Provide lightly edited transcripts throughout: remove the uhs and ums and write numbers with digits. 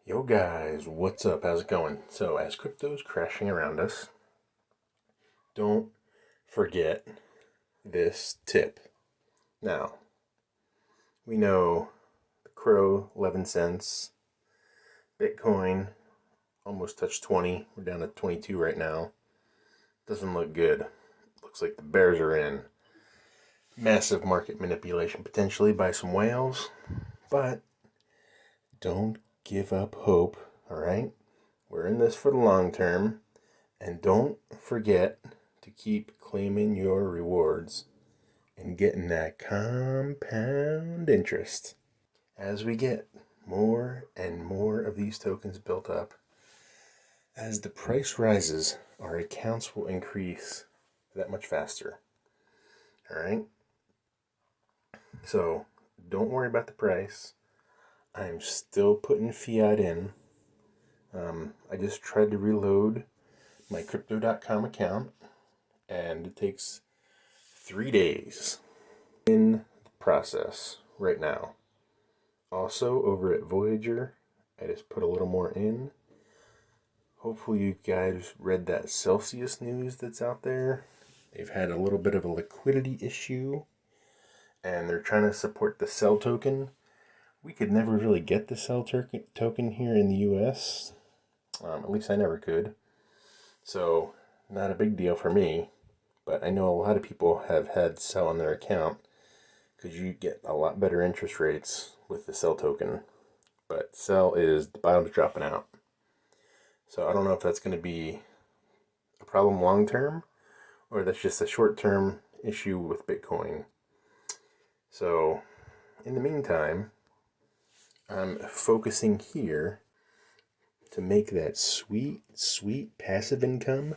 Yo guys, what's up? How's it going? So as crypto's crashing around us, don't forget this tip. Now, we know the CRO 11 cents, Bitcoin almost touched 20. We're down to 22 right now. Doesn't look good. Looks like the bears are in. Massive market manipulation potentially by some whales, but don't give up hope, all right? We're in this for the long term, and don't forget to keep claiming your rewards and getting that compound interest. As we get more and more of these tokens built up, as the price rises, our accounts will increase that much faster. All right? So don't worry about the price. I'm still putting fiat in. I just tried to reload my crypto.com account, and it takes 3 days. In the process right now. Also, over at Voyager, I just put a little more in. Hopefully you guys read that Celsius news that's out there. They've had a little bit of a liquidity issue, and they're trying to support the Cell token. We could never really get the Cell token here in the US. At least I never could. So, not a big deal for me. But I know a lot of people have had Cell on their account because you get a lot better interest rates with the Cell token. But Cell is the bottom's dropping out. So I don't know if that's going to be a problem long term, or that's just a short term issue with Bitcoin. So in the meantime, I'm focusing here to make that sweet, sweet passive income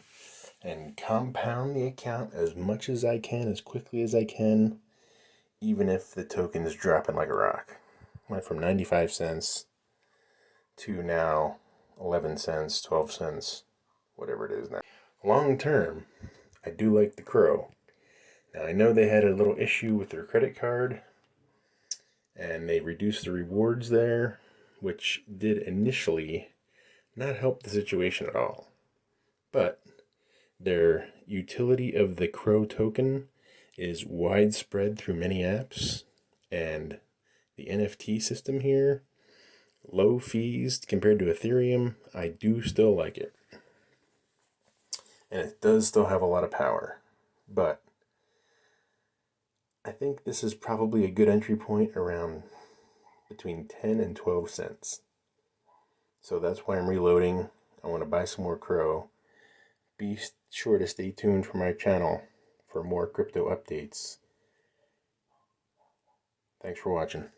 and compound the account as much as I can, as quickly as I can, even if the token is dropping like a rock. Went from 95 cents to now 11 cents, 12 cents, whatever it is now. Long term, I do like the CRO. Now, I know they had a little issue with their credit card, and they reduced the rewards there, which did initially not help the situation at all. But their utility of the CRO token is widespread through many apps, and the NFT system here, low fees compared to Ethereum, I do still like it. And it does still have a lot of power. But I think this is probably a good entry point around between 10 and 12 cents. So that's why I'm reloading. I want to buy some more CRO. Be sure to stay tuned for my channel for more crypto updates. Thanks for watching.